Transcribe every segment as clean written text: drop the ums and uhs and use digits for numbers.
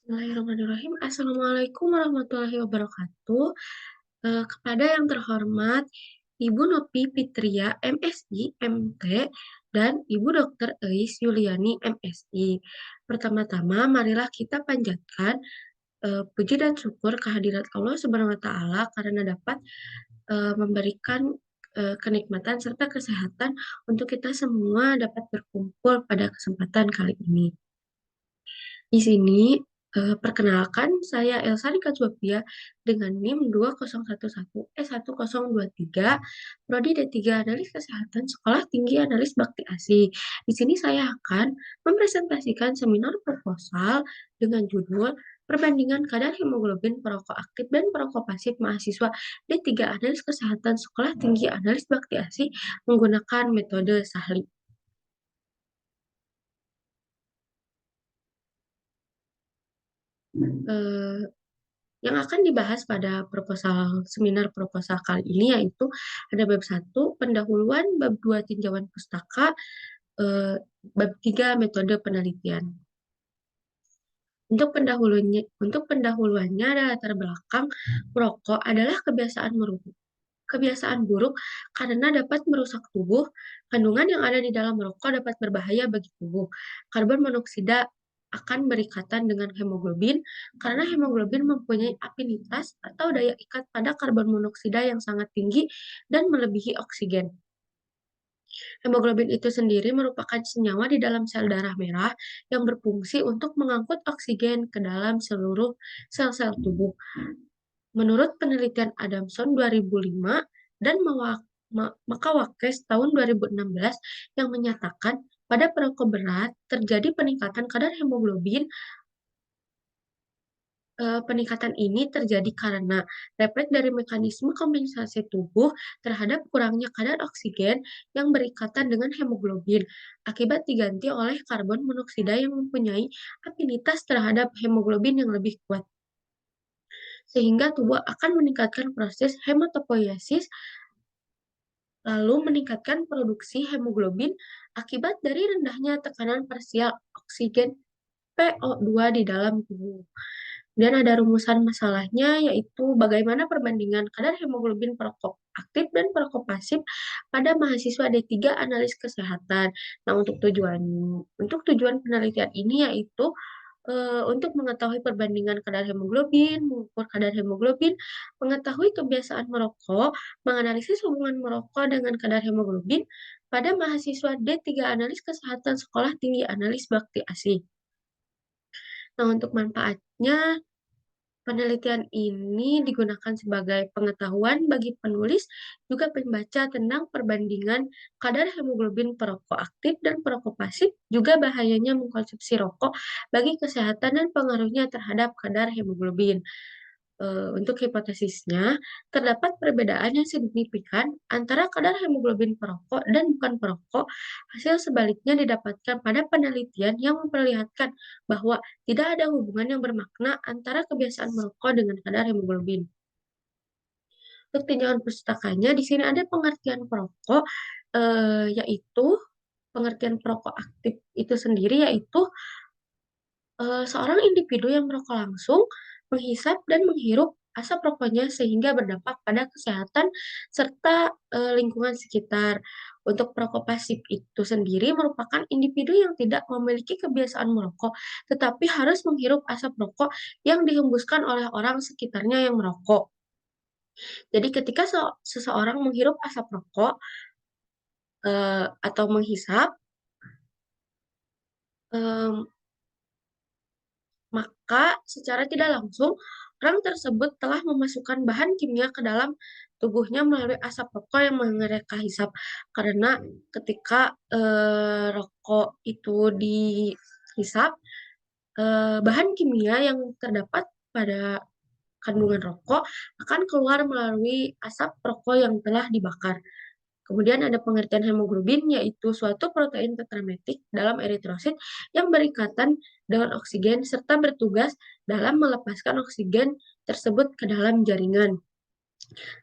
Bismillahirrahmanirrahim. Assalamualaikum warahmatullahi wabarakatuh. Kepada yang terhormat Ibu Nopi Fitria, MSI, MT, dan Ibu Dr. Eis Yuliani, MSI. Pertama-tama, marilah kita panjatkan puji dan syukur kehadirat Allah Subhanahu wa Ta'ala karena dapat memberikan kenikmatan serta kesehatan untuk kita semua dapat berkumpul pada kesempatan kali ini. Di sini, perkenalkan saya Elsa Dikajwapia dengan NIM 2011 S1023, Prodi D3 Analis Kesehatan Sekolah Tinggi Analis Bakti Asih. Di sini saya akan mempresentasikan seminar proposal dengan judul Perbandingan kadar hemoglobin perokok aktif dan perokok pasif mahasiswa D3 Analis Kesehatan Sekolah Tinggi Analis Bakti Asih menggunakan metode SAHLI. Eh, Yang akan dibahas pada seminar proposal kali ini yaitu ada bab 1 pendahuluan, bab 2 tinjauan pustaka, bab 3 metode penelitian. Untuk pendahuluannya ada latar belakang merokok adalah kebiasaan buruk karena dapat merusak tubuh. Kandungan yang ada di dalam rokok dapat berbahaya bagi tubuh. Karbon monoksida akan berikatan dengan hemoglobin karena hemoglobin mempunyai afinitas atau daya ikat pada karbon monoksida yang sangat tinggi dan melebihi oksigen. Hemoglobin itu sendiri merupakan senyawa di dalam sel darah merah yang berfungsi untuk mengangkut oksigen ke dalam seluruh sel-sel tubuh. Menurut penelitian Adamson 2005 dan Makawakes tahun 2016 yang menyatakan pada perokok berat terjadi peningkatan kadar hemoglobin. Peningkatan ini terjadi karena refleks dari mekanisme kompensasi tubuh terhadap kurangnya kadar oksigen yang berikatan dengan hemoglobin akibat diganti oleh karbon monoksida yang mempunyai afinitas terhadap hemoglobin yang lebih kuat, sehingga tubuh akan meningkatkan proses hematopoiesis lalu meningkatkan produksi hemoglobin akibat dari rendahnya tekanan parsial oksigen PO2 di dalam tubuh. Dan ada rumusan masalahnya yaitu bagaimana perbandingan kadar hemoglobin perokok aktif dan perokok pasif pada mahasiswa D3 analis kesehatan. Nah, untuk tujuan penelitian ini yaitu untuk mengetahui perbandingan kadar hemoglobin, mengukur kadar hemoglobin, mengetahui kebiasaan merokok, menganalisis hubungan merokok dengan kadar hemoglobin pada mahasiswa D3 analis kesehatan Sekolah Tinggi Analis Bakti Asih. Nah, untuk manfaatnya, penelitian ini digunakan sebagai pengetahuan bagi penulis juga pembaca tentang perbandingan kadar hemoglobin perokok aktif dan perokok pasif, juga bahayanya mengkonsumsi rokok bagi kesehatan dan pengaruhnya terhadap kadar hemoglobin. Untuk hipotesisnya, terdapat perbedaan yang signifikan antara kadar hemoglobin perokok dan bukan perokok. Hasil sebaliknya didapatkan pada penelitian yang memperlihatkan bahwa tidak ada hubungan yang bermakna antara kebiasaan merokok dengan kadar hemoglobin. Untuk tinjauan pustakanya, di sini ada pengertian perokok, yaitu pengertian perokok aktif itu sendiri yaitu seorang individu yang merokok langsung, menghisap dan menghirup asap rokoknya sehingga berdampak pada kesehatan serta lingkungan sekitar. Untuk perokok pasif itu sendiri merupakan individu yang tidak memiliki kebiasaan merokok, tetapi harus menghirup asap rokok yang dihembuskan oleh orang sekitarnya yang merokok. Jadi ketika seseorang menghirup asap rokok atau menghisap, em, maka secara tidak langsung orang tersebut telah memasukkan bahan kimia ke dalam tubuhnya melalui asap rokok yang mereka hisap. Karena ketika rokok itu dihisap, bahan kimia yang terdapat pada kandungan rokok akan keluar melalui asap rokok yang telah dibakar. Kemudian ada pengertian hemoglobin, yaitu suatu protein tetrametik dalam eritrosit yang berikatan dengan oksigen serta bertugas dalam melepaskan oksigen tersebut ke dalam jaringan.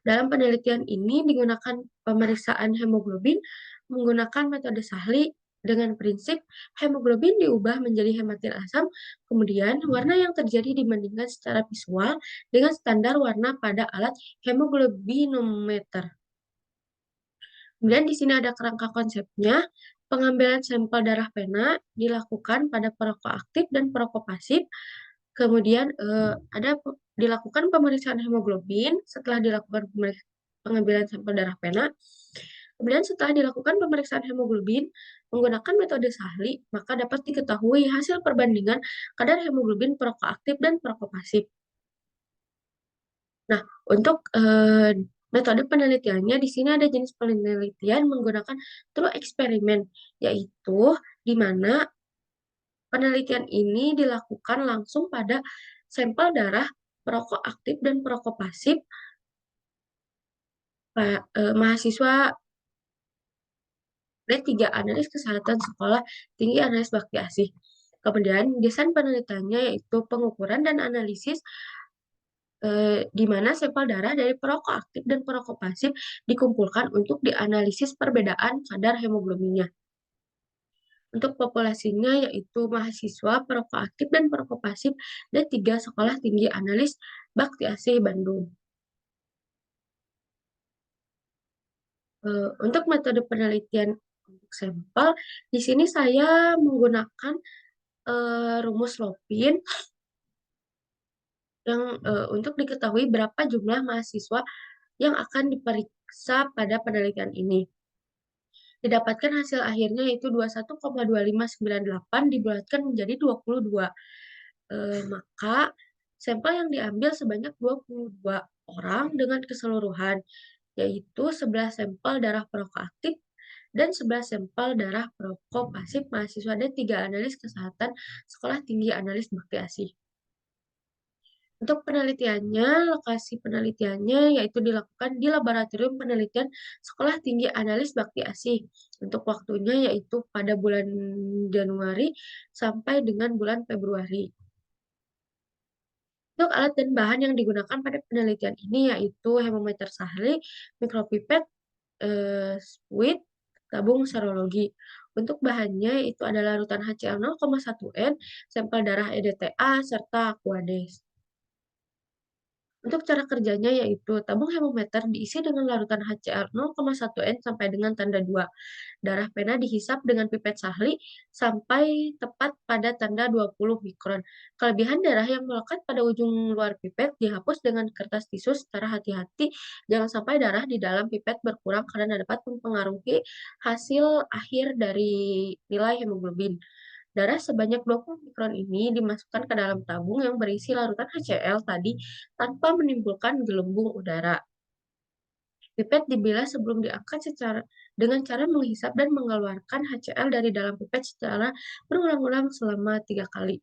Dalam penelitian ini digunakan pemeriksaan hemoglobin menggunakan metode SAHLI dengan prinsip hemoglobin diubah menjadi hematin asam, kemudian warna yang terjadi dibandingkan secara visual dengan standar warna pada alat hemoglobinometer. Kemudian di sini ada kerangka konsepnya. Pengambilan sampel darah pena dilakukan pada perokok aktif dan perokok pasif. Kemudian dilakukan pemeriksaan hemoglobin setelah dilakukan pengambilan sampel darah pena. Kemudian setelah dilakukan pemeriksaan hemoglobin menggunakan metode Sahli, maka dapat diketahui hasil perbandingan kadar hemoglobin perokok aktif dan perokok pasif. Nah, untuk metode penelitiannya di sini ada jenis penelitian menggunakan true eksperimen, yaitu di mana penelitian ini dilakukan langsung pada sampel darah perokok aktif dan perokok pasif mahasiswa D3 Analis Kesehatan Sekolah Tinggi Analis Bakti Asih. Kemudian desain penelitiannya yaitu pengukuran dan analisis di mana sampel darah dari perokok aktif dan perokok pasif dikumpulkan untuk dianalisis perbedaan kadar hemoglobinnya. Untuk populasinya yaitu mahasiswa perokok aktif dan perokok pasif D3 Sekolah Tinggi Analis Bakti Asih Bandung. Untuk metode penelitian untuk sampel, di sini saya menggunakan rumus Lopin yang untuk diketahui berapa jumlah mahasiswa yang akan diperiksa pada penelitian ini. Didapatkan hasil akhirnya yaitu 21,2598 dibulatkan menjadi 22. Maka sampel yang diambil sebanyak 22 orang dengan keseluruhan, yaitu 11 sampel darah perokok aktif dan 11 sampel darah perokok pasif mahasiswa D3 Analis Kesehatan Sekolah Tinggi Analis Bakti Asih. Untuk penelitiannya, lokasi penelitiannya yaitu dilakukan di Laboratorium Penelitian Sekolah Tinggi Analis Bakti Asih. Untuk waktunya yaitu pada bulan Januari sampai dengan bulan Februari. Untuk alat dan bahan yang digunakan pada penelitian ini yaitu hemometer Sahli, mikropipet, spuit, tabung serologi. Untuk bahannya itu adalah larutan HCl 0,1 N, sampel darah EDTA, serta Aquades. Untuk cara kerjanya yaitu tabung hemometer diisi dengan larutan HCl 0,1 N sampai dengan tanda 2. Darah pena dihisap dengan pipet Sahli sampai tepat pada tanda 20 mikron. Kelebihan darah yang melekat pada ujung luar pipet dihapus dengan kertas tisu secara hati-hati. Jangan sampai darah di dalam pipet berkurang karena dapat mempengaruhi hasil akhir dari nilai hemoglobin. Darah sebanyak 20 mikron ini dimasukkan ke dalam tabung yang berisi larutan HCl tadi tanpa menimbulkan gelembung udara. Pipet dibilas sebelum diangkat dengan cara menghisap dan mengeluarkan HCl dari dalam pipet secara berulang-ulang selama 3 kali.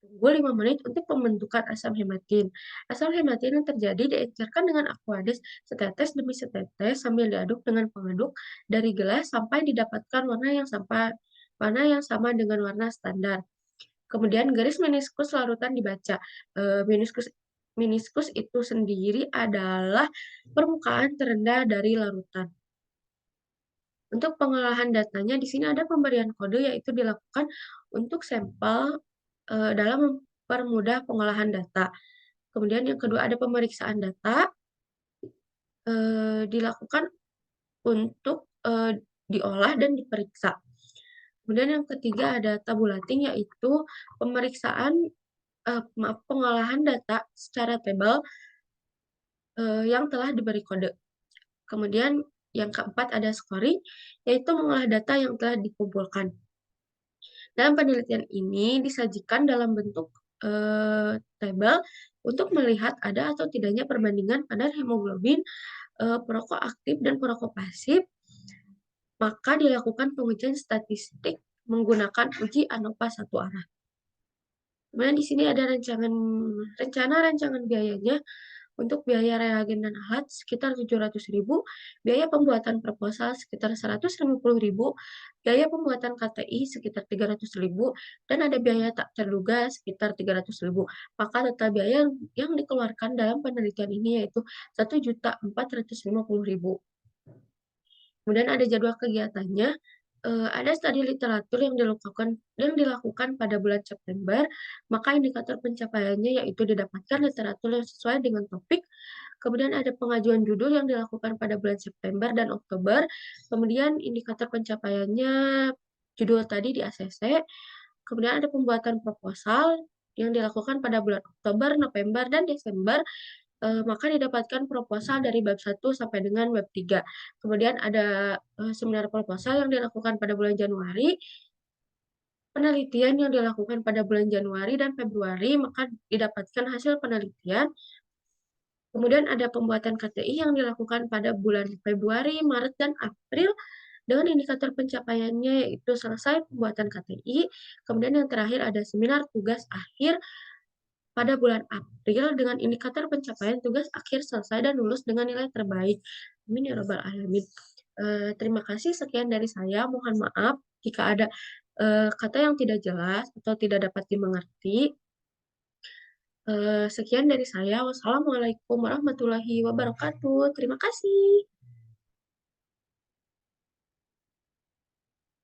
Tunggu 5 menit untuk pembentukan asam hematin. Asam hematin yang terjadi diencerkan dengan Aquades setetes demi setetes sambil diaduk dengan pengaduk dari gelas sampai didapatkan warna yang sama dengan warna standar. Kemudian garis meniskus larutan dibaca. Meniskus itu sendiri adalah permukaan terendah dari larutan. Untuk pengolahan datanya di sini ada pemberian kode yaitu dilakukan untuk sampel dalam mempermudah pengolahan data. Kemudian yang kedua ada pemeriksaan data dilakukan untuk diolah dan diperiksa. Kemudian yang ketiga ada tabulating yaitu pemeriksaan pengolahan data secara tabel yang telah diberi kode. Kemudian yang keempat ada scoring, yaitu mengolah data yang telah dikumpulkan. Dalam penelitian ini disajikan dalam bentuk tabel untuk melihat ada atau tidaknya perbandingan kadar hemoglobin perokok aktif dan perokok pasif, maka dilakukan pengujian statistik menggunakan uji ANOVA satu arah. Kemudian di sini ada rencana rancangan biayanya. Untuk biaya reagen dan alat sekitar 700.000, biaya pembuatan proposal sekitar 150.000, biaya pembuatan KTI sekitar 300.000, dan ada biaya tak terduga sekitar 300.000. Maka total biaya yang dikeluarkan dalam penelitian ini yaitu 1.450.000. Kemudian ada jadwal kegiatannya. Ada studi literatur yang dilakukan pada bulan September, maka indikator pencapaiannya yaitu didapatkan literatur yang sesuai dengan topik, kemudian ada pengajuan judul yang dilakukan pada bulan September dan Oktober, kemudian indikator pencapaiannya judul tadi di-ACC, kemudian ada pembuatan proposal yang dilakukan pada bulan Oktober, November, dan Desember. Maka didapatkan proposal dari bab 1 sampai dengan bab 3. Kemudian ada, seminar proposal yang dilakukan pada bulan Januari, penelitian yang dilakukan pada bulan Januari dan Februari, maka didapatkan hasil penelitian. Kemudian ada pembuatan KTI yang dilakukan pada bulan Februari, Maret, dan April dengan indikator pencapaiannya yaitu selesai pembuatan KTI. Kemudian yang terakhir ada seminar tugas akhir pada bulan April dengan indikator pencapaian tugas akhir selesai dan lulus dengan nilai terbaik. Amin ya rabbal alamin. Terima kasih, sekian dari saya. Mohon maaf jika ada kata yang tidak jelas atau tidak dapat dimengerti. Sekian dari saya. Wassalamualaikum warahmatullahi wabarakatuh. Terima kasih.